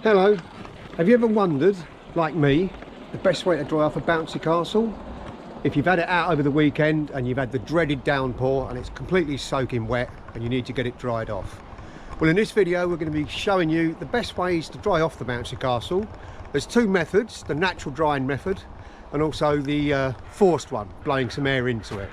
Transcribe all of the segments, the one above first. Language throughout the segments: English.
Hello, have you ever wondered, like me, the best way to dry off a bouncy castle? If you've had it out over the weekend and you've had the dreaded downpour and it's completely soaking wet and you need to get it dried off. Well, in this video we're going to be showing you the best ways to dry off the bouncy castle. There's two methods, the natural drying method and also the forced one, blowing some air into it.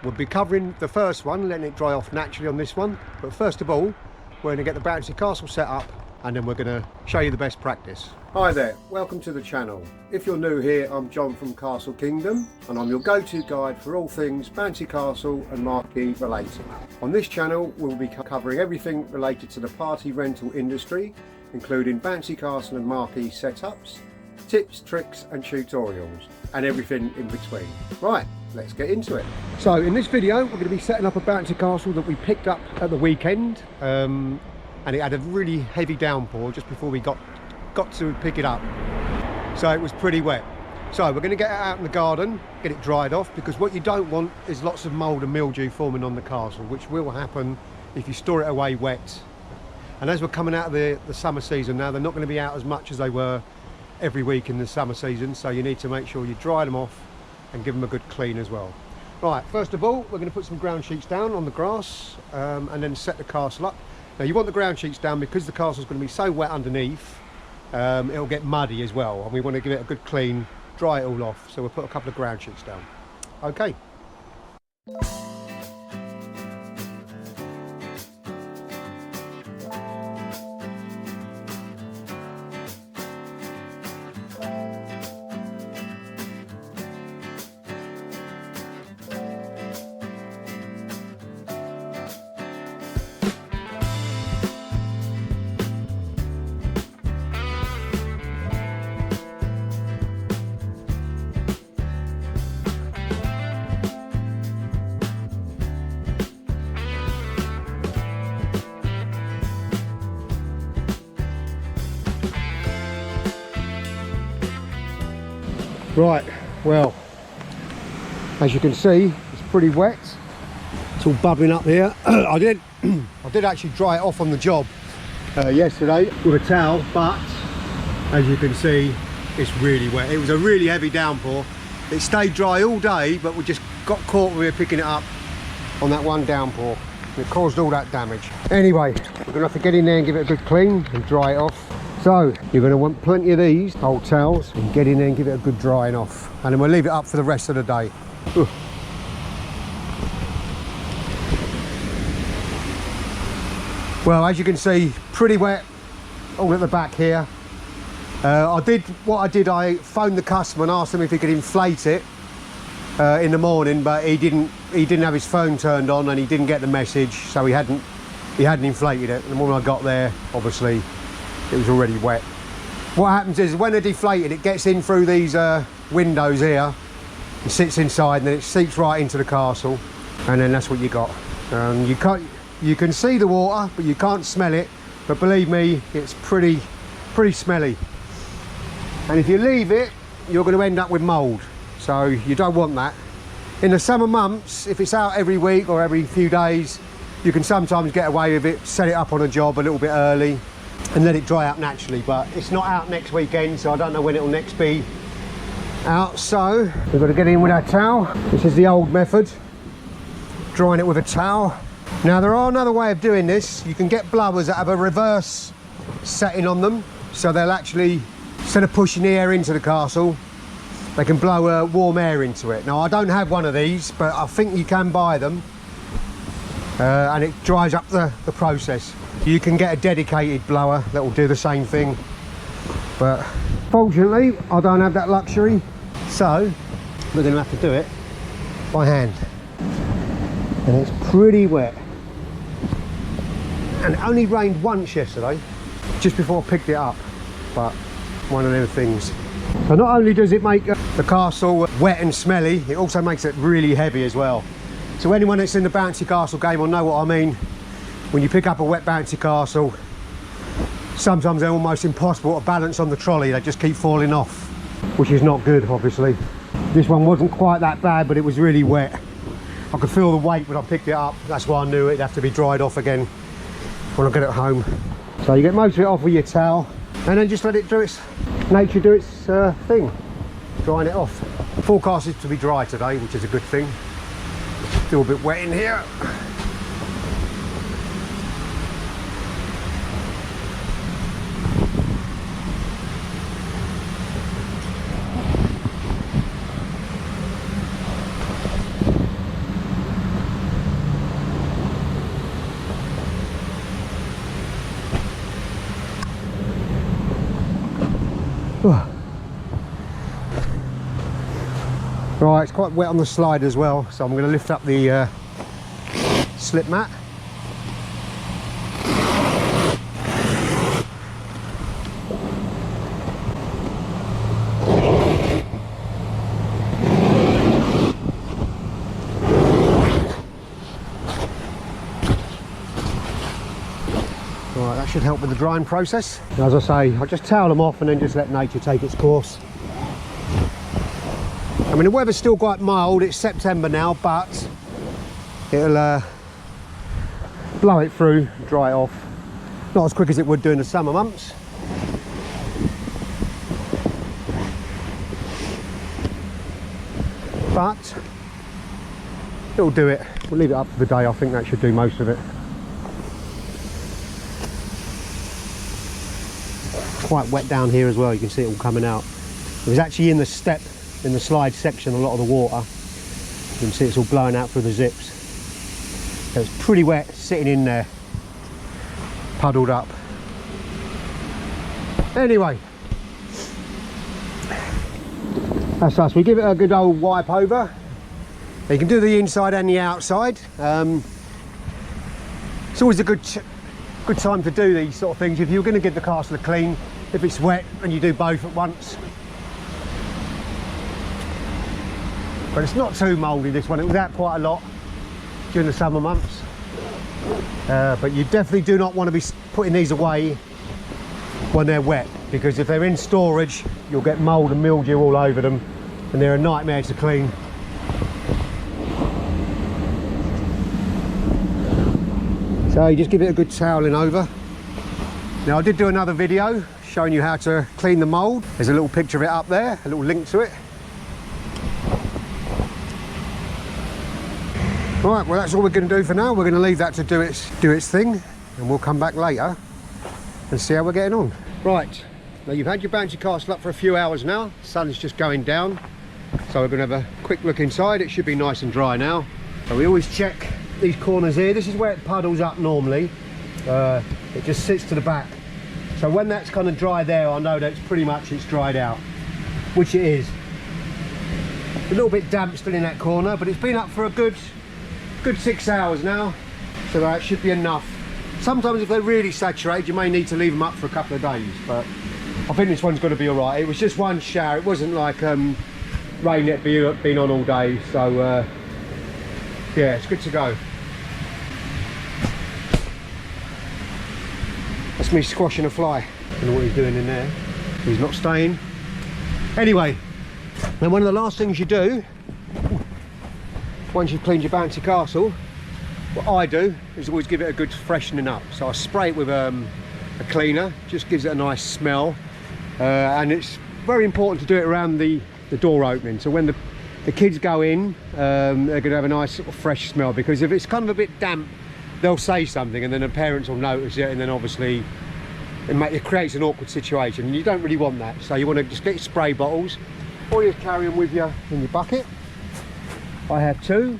We'll be covering the first one, letting it dry off naturally on this one, but first of all we're going to get the bouncy castle set up and then we're going to show you the best practice. Hi there, welcome to the channel. If you're new here, I'm John from Castle Kingdom and I'm your go-to guide for all things bouncy castle and marquee related. On this channel we'll be covering everything related to the party rental industry, including bouncy castle and marquee setups, tips, tricks and tutorials, and everything in between. Right, let's get into it. So in this video we're going to be setting up a bouncy castle that we picked up at the weekend. And it had a really heavy downpour just before we got to pick it up, so it was pretty wet. So we're going to get it out in the garden, get it dried off, because what you don't want is lots of mould and mildew forming on the castle, which will happen if you store it away wet. And as we're coming out of the summer season now, they're not going to be out as much as they were every week in the summer season, so you need to make sure you dry them off and give them a good clean as well. Right, first of all we're going to put some ground sheets down on the grass and then set the castle up. Now you want the ground sheets down because the castle's going to be so wet underneath, it'll get muddy as well, and we want to give it a good clean, dry it all off, so we'll put a couple of ground sheets down. Okay. Right, well, as you can see, it's pretty wet. It's all bubbling up here. I did actually dry it off on the job yesterday with a towel, but as you can see, it's really wet. It was a really heavy downpour. It stayed dry all day, but we just got caught when we were picking it up on that one downpour. It caused all that damage. Anyway, we're gonna have to get in there and give it a good clean and dry it off. So you're going to want plenty of these old towels and get in there and give it a good drying off, and then we'll leave it up for the rest of the day. Ugh. Well, as you can see, pretty wet all at the back here. I phoned the customer and asked him if he could inflate it in the morning, but he didn't have his phone turned on and he didn't get the message, so he hadn't inflated it. And when I got there, obviously it was already wet. What happens is when they're deflated, it gets in through these windows here and sits inside, and then it seeps right into the castle, and then that's what you got. You can see the water, but you can't smell it. But believe me, it's pretty smelly. And if you leave it, you're going to end up with mould. So you don't want that. In the summer months, if it's out every week or every few days, you can sometimes get away with it, set it up on a job a little bit early and let it dry out naturally, but it's not out next weekend, so I don't know when it'll next be out. So we've got to get in with our towel. This is the old method, drying it with a towel. Now there are another way of doing this. You can get blowers that have a reverse setting on them, so they'll actually, instead of pushing the air into the castle, they can blow warm air into it. Now I don't have one of these, but I think you can buy them, and it dries up the process. You can get a dedicated blower that will do the same thing, but fortunately I don't have that luxury, so we're going to have to do it by hand. And it's pretty wet, and it only rained once yesterday just before I picked it up, but one of them things. So not only does it make the castle wet and smelly, it also makes it really heavy as well. So anyone that's in the bouncy castle game will know what I mean. When you pick up a wet bouncy castle, sometimes they're almost impossible to balance on the trolley. They just keep falling off, which is not good, obviously. This one wasn't quite that bad, but it was really wet. I could feel the weight when I picked it up. That's why I knew it'd have to be dried off again when I get it home. So you get most of it off with your towel, and then just let it do its nature, do its thing, drying it off. Forecast is to be dry today, which is a good thing. Still a bit wet in here. Right, it's quite wet on the slide as well, so I'm going to lift up the slip mat. Right, that should help with the drying process. As I say, I'll just towel them off and then just let nature take its course. I mean, the weather's still quite mild. It's September now, but it'll blow it through, dry it off. Not as quick as it would do in the summer months. But it'll do it. We'll leave it up for the day. I think that should do most of it. It's quite wet down here as well. You can see it all coming out. It was actually in the step, in the slide section, a lot of the water. You can see it's all blowing out through the zips. So it's pretty wet sitting in there, puddled up. Anyway, that's us. We give it a good old wipe over. You can do the inside and the outside. It's always a good time to do these sort of things if you're going to give the castle a clean. If it's wet and you do both at once. But it's not too mouldy, this one. It was out quite a lot during the summer months. But you definitely do not want to be putting these away when they're wet, because if they're in storage, you'll get mould and mildew all over them, and they're a nightmare to clean. So you just give it a good toweling over. Now, I did do another video showing you how to clean the mould. There's a little picture of it up there, a little link to it. Right, well, that's all we're going to do for now. We're going to leave that to do its thing, and we'll come back later and see how we're getting on. Right, now you've had your bouncy castle up for a few hours now. The sun's just going down, so we're going to have a quick look inside. It should be nice and dry now. So we always check these corners here. This is where it puddles up normally. It just sits to the back. So when that's kind of dry there, I know that it's dried out, which it is. A little bit damp still in that corner, but it's been up for a good 6 hours now, so that should be enough. Sometimes if they're really saturated, you may need to leave them up for a couple of days, but I think this one's going to be all right. It was just one shower. It wasn't like rain that been on all day, so yeah, it's good to go. That's me squashing a fly. I don't know what he's doing in there. He's not staying. Anyway, then one of the last things you do once you've cleaned your bouncy castle, what I do is always give it a good freshening up. So I spray it with a cleaner, just gives it a nice smell, and it's very important to do it around the door opening. So when the kids go in, they're going to have a nice sort of fresh smell, because if it's kind of a bit damp, they'll say something and then the parents will notice it, and then obviously it creates an awkward situation, and you don't really want that. So you want to just get your spray bottles, or you carry them with you in your bucket. I have two.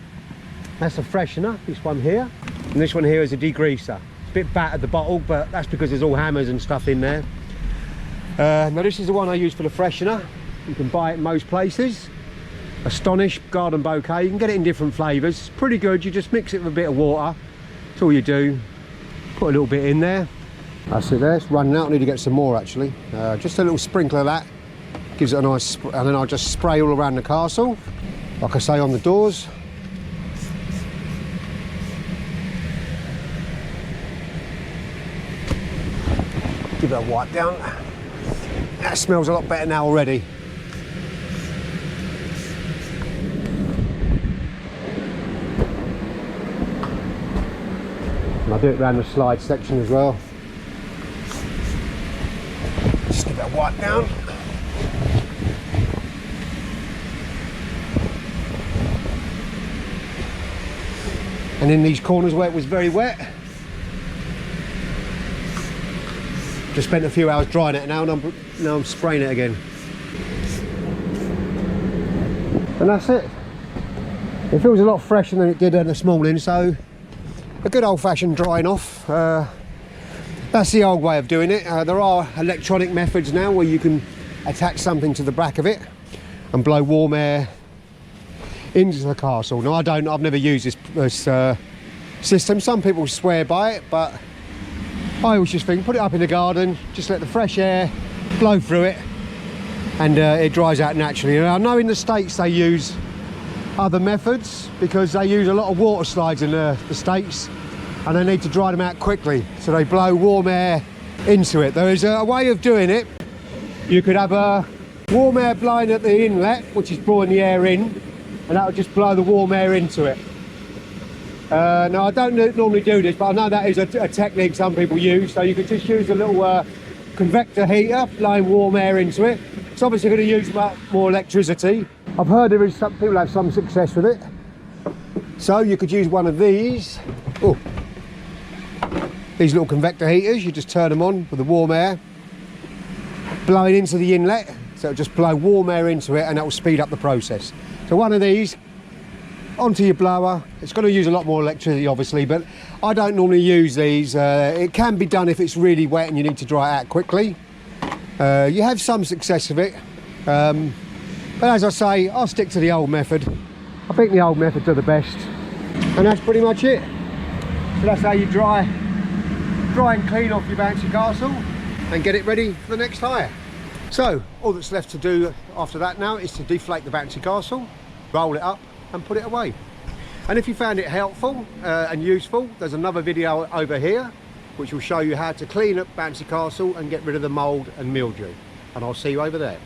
That's a freshener, this one here, and this one here is a degreaser. It's a bit battered, the bottle, but that's because there's all hammers and stuff in there. Now this is the one I use for the freshener. You can buy it in most places. Astonish Garden Bouquet. You can get it in different flavours. It's pretty good. You just mix it with a bit of water. That's all you do. Put a little bit in there. That's it there. It's running out. I need to get some more actually. Just a little sprinkle of that. Gives it a nice, and then I'll just spray all around the castle. Like I say, on the doors. Give it a wipe down. That smells a lot better now already. And I'll do it around the slide section as well. Just give it a wipe down. And in these corners where it was very wet, just spent a few hours drying it now, and now I'm spraying it again. And that's it. It feels a lot fresher than it did this morning, so a good old-fashioned drying off. That's the old way of doing it. There are electronic methods now where you can attach something to the back of it and blow warm air into the castle. Now I've never used this system. Some people swear by it, but I always just think, put it up in the garden, just let the fresh air blow through it, and it dries out naturally. And I know in the States they use other methods because they use a lot of water slides in the States, and they need to dry them out quickly, so they blow warm air into it. There is a way of doing it. You could have a warm air blowing at the inlet, which is drawing the air in, and that would just blow the warm air into it. Now I don't normally do this, but I know that is a technique some people use. So you could just use a little convector heater blowing warm air into it. It's obviously going to use much more electricity. I've heard there is some people have some success with it. So you could use one of these. Oh, these little convector heaters. You just turn them on with the warm air blowing into the inlet. So it'll just blow warm air into it, and that will speed up the process. So one of these onto your blower. It's going to use a lot more electricity obviously, but I don't normally use these. It can be done if it's really wet and you need to dry it out quickly. You have some success with it, but as I say, I'll stick to the old method. I think the old methods are the best, and that's pretty much it. So that's how you dry and clean off your bouncy castle and get it ready for the next hire. So all that's left to do after that now is to deflate the bouncy castle, roll it up and put it away. And if you found it helpful and useful, there's another video over here which will show you how to clean up bouncy castle and get rid of the mold and mildew, and I'll see you over there.